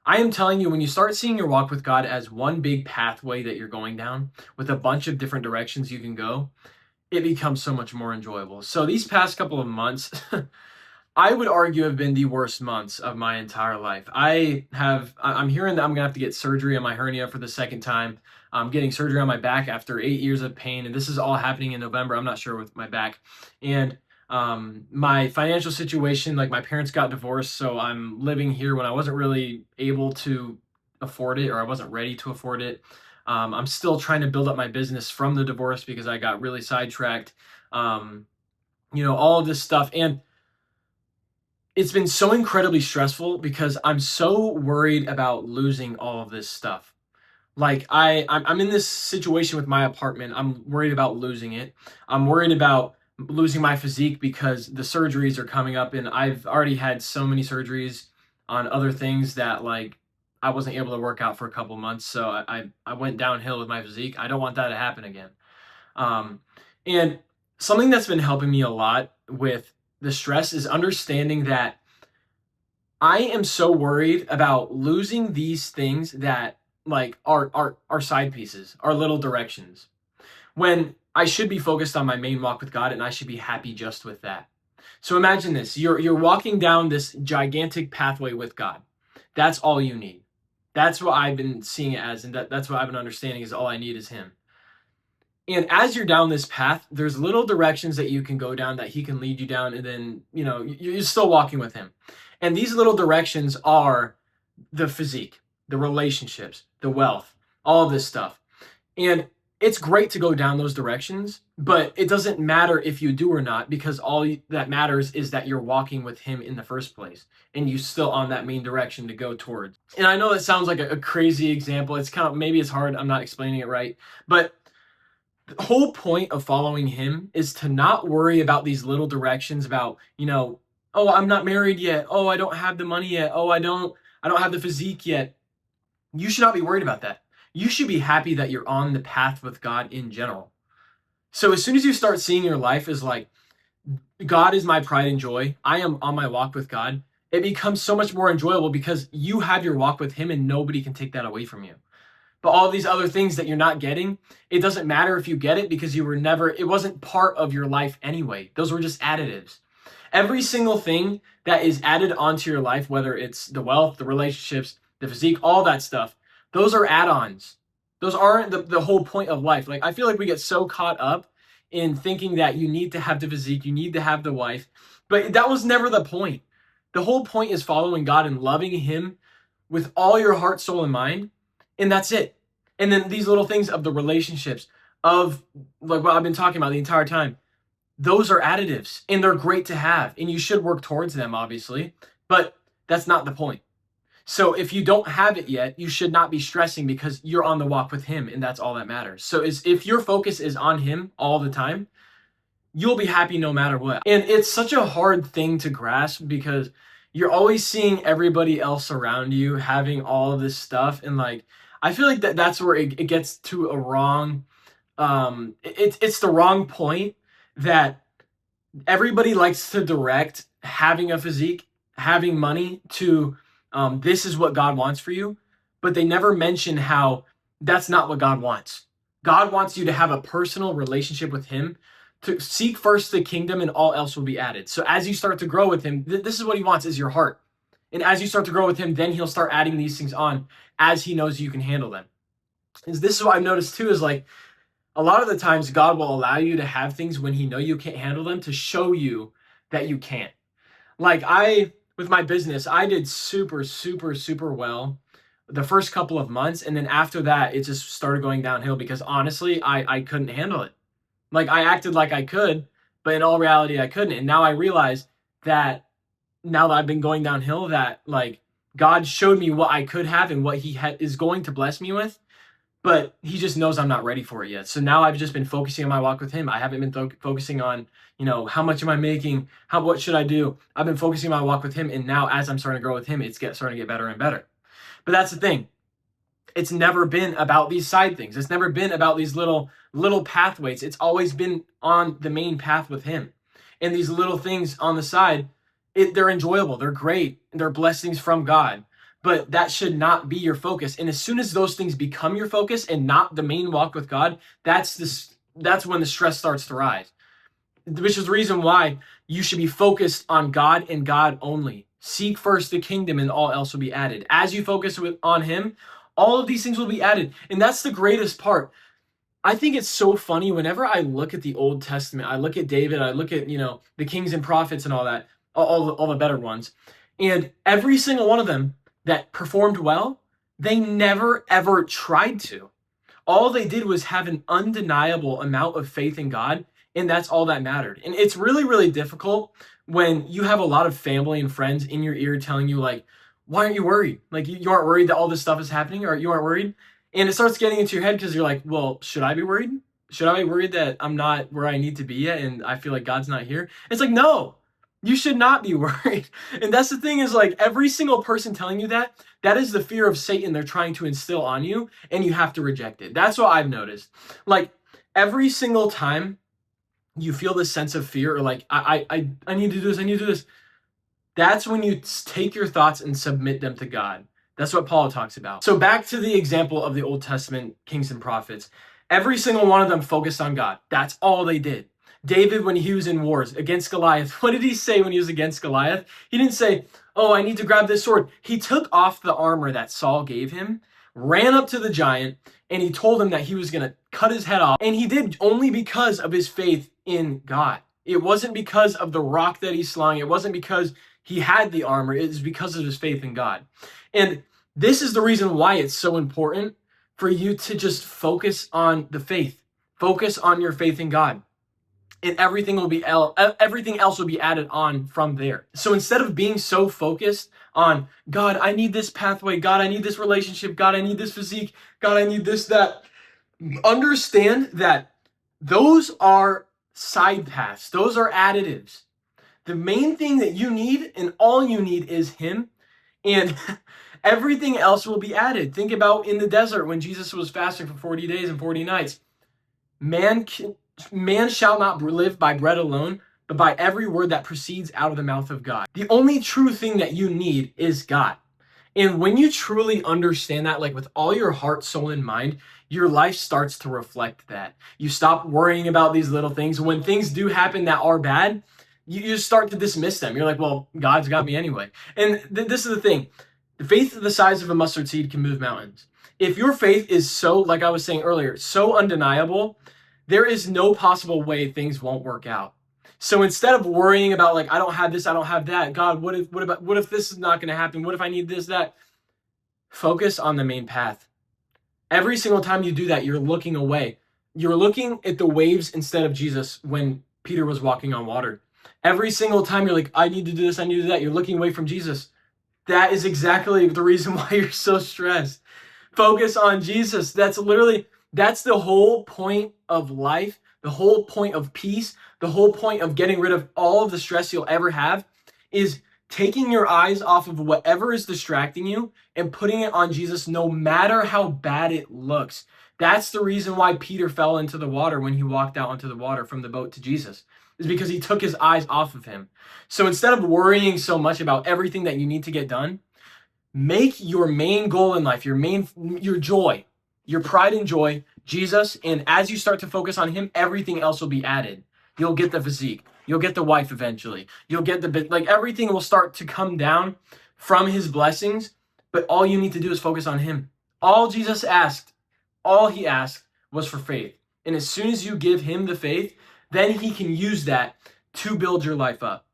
I am telling you, when you start seeing your walk with God as one big pathway that you're going down with a bunch of different directions you can go, it becomes so much more enjoyable. So these past couple of months, I would argue have been the worst months of my entire life. I'm hearing that I'm gonna have to get surgery on my hernia for the second time. I'm getting surgery on my back after 8 years of pain, and this is all happening in November. I'm not sure with my back, and my financial situation, like my parents got divorced, so I'm living here when I wasn't really able to afford it, or I wasn't ready to afford it. I'm still trying to build up my business from the divorce because I got really sidetracked. Um, all of this stuff, and it's been so incredibly stressful because I'm so worried about losing all of this stuff. Like I'm in this situation with my apartment. I'm worried about losing it. I'm worried about losing my physique because the surgeries are coming up, and I've already had so many surgeries on other things that like I wasn't able to work out for a couple months. So I went downhill with my physique. I don't want that to happen again. Um, and something that's been helping me a lot with the stress is understanding that I am so worried about losing these things that like are side pieces, are little directions. When I should be focused on my main walk with God and I should be happy just with that. So imagine this. You're walking down this gigantic pathway with God. That's all you need. That's what I've been seeing it as, and that's what I've been understanding is all I need is him. And as you're down this path, there's little directions that you can go down that he can lead you down, and then you're still walking with him. And these little directions are the physique, the relationships, the wealth, all of this stuff. And it's great to go down those directions, but it doesn't matter if you do or not, because that matters is that you're walking with him in the first place and you still on that main direction to go towards. And I know that sounds like a crazy example. It's kind of, maybe it's hard. I'm not explaining it right, but the whole point of following him is to not worry about these little directions about, oh, I'm not married yet. Oh, I don't have the money yet. Oh, I don't have the physique yet. You should not be worried about that. You should be happy that you're on the path with God in general. So as soon as you start seeing your life as like, God is my pride and joy, I am on my walk with God, it becomes so much more enjoyable because you have your walk with him and nobody can take that away from you. But all these other things that you're not getting, it doesn't matter if you get it because it wasn't part of your life anyway. Those were just additives. Every single thing that is added onto your life, whether it's the wealth, the relationships, the physique, all that stuff, those are add-ons. Those aren't the whole point of life. Like, I feel like we get so caught up in thinking that you need to have the physique, you need to have the wife, but that was never the point. The whole point is following God and loving him with all your heart, soul, and mind, and that's it. And then these little things of the relationships, of like what I've been talking about the entire time, those are additives and they're great to have. And you should work towards them, obviously, but that's not the point. So if you don't have it yet, you should not be stressing because you're on the walk with him and that's all that matters. So if your focus is on him all the time, you'll be happy no matter what. And it's such a hard thing to grasp because you're always seeing everybody else around you having all of this stuff, and like I feel like that's where it gets to a wrong it's the wrong point that everybody likes to direct having a physique, having money to this is what God wants for you, but they never mention how that's not what God wants. God wants you to have a personal relationship with him, to seek first the kingdom and all else will be added. So as you start to grow with him, this is what he wants, is your heart. And as you start to grow with him, then he'll start adding these things on as he knows you can handle them. And this is what I've noticed too, is like a lot of the times God will allow you to have things when he know you can't handle them to show you that you can't. Like with my business, I did super, super, super well the first couple of months. And then after that, it just started going downhill because honestly, I couldn't handle it. Like I acted like I could, but in all reality, I couldn't. And now I realize that now that I've been going downhill, that like God showed me what I could have and what he is going to bless me with, but he just knows I'm not ready for it yet. So now I've just been focusing on my walk with him. I haven't been focusing on, how much am I making? What should I do? I've been focusing on my walk with him. And now as I'm starting to grow with him, starting to get better and better. But that's the thing. It's never been about these side things. It's never been about these little pathways. It's always been on the main path with him. And these little things on the side, they're enjoyable. They're great. They're blessings from God. but that should not be your focus. And as soon as those things become your focus and not the main walk with God, that's when the stress starts to rise. Which is the reason why you should be focused on God and God only. Seek first the kingdom and all else will be added. As you focus on him, all of these things will be added. And that's the greatest part. I think it's so funny whenever I look at the Old Testament, I look at David, I look at, the kings and prophets and all that, all the better ones. And every single one of them that performed well, they never ever tried to. All they did was have an undeniable amount of faith in God, and that's all that mattered. And it's really, really difficult when you have a lot of family and friends in your ear telling you, like, why aren't you worried? Like, you aren't worried that all this stuff is happening, or you aren't worried? And it starts getting into your head because you're like, well, should I be worried? Should I be worried that I'm not where I need to be yet and I feel like God's not here? It's like, no, you should not be worried. And that's the thing is, like, every single person telling you that is the fear of Satan they're trying to instill on you, and you have to reject it. That's what I've noticed. Like, every single time you feel this sense of fear, or like, I need to do this, I need to do this, that's when you take your thoughts and submit them to God. That's what Paul talks about. So back to the example of the Old Testament kings and prophets. Every single one of them focused on God. That's all they did. David, when he was in wars against Goliath, what did he say when he was against Goliath? He didn't say, oh, I need to grab this sword. He took off the armor that Saul gave him, ran up to the giant, and he told him that he was going to cut his head off. And he did only because of his faith in God. It wasn't because of the rock that he slung. It wasn't because he had the armor. It was because of his faith in God. And this is the reason why it's so important for you to just focus on the faith. Focus on your faith in God. And everything else will be added on from there. So instead of being so focused on, God, I need this pathway, God, I need this relationship, God, I need this physique, God, I need this, that, understand that those are side paths. Those are additives. The main thing that you need and all you need is him, and everything else will be added. Think about in the desert when Jesus was fasting for 40 days and 40 nights. Man shall not live by bread alone, but by every word that proceeds out of the mouth of God. The only true thing that you need is God. And when you truly understand that, like with all your heart, soul, and mind, your life starts to reflect that. You stop worrying about these little things. When things do happen that are bad, you just start to dismiss them. You're like, well, God's got me anyway. And this is the thing. The faith the size of a mustard seed can move mountains. If your faith is so, like I was saying earlier, so undeniable, there is no possible way things won't work out. So instead of worrying about, like, I don't have this, I don't have that, God, what if this is not going to happen? What if I need this, that? Focus on the main path. Every single time you do that, you're looking away. You're looking at the waves instead of Jesus when Peter was walking on water. Every single time you're like, I need to do this, I need to do that, you're looking away from Jesus. That is exactly the reason why you're so stressed. Focus on Jesus. That's the whole point of life, the whole point of peace, the whole point of getting rid of all of the stress you'll ever have is taking your eyes off of whatever is distracting you and putting it on Jesus no matter how bad it looks. That's the reason why Peter fell into the water when he walked out onto the water from the boat to Jesus, is because he took his eyes off of him. So instead of worrying so much about everything that you need to get done, make your main goal in life, your joy, your pride and joy, Jesus. And as you start to focus on him, everything else will be added. You'll get the physique. You'll get the wife eventually. You'll get everything will start to come down from his blessings. But all you need to do is focus on him. All he asked was for faith. And as soon as you give him the faith, then he can use that to build your life up.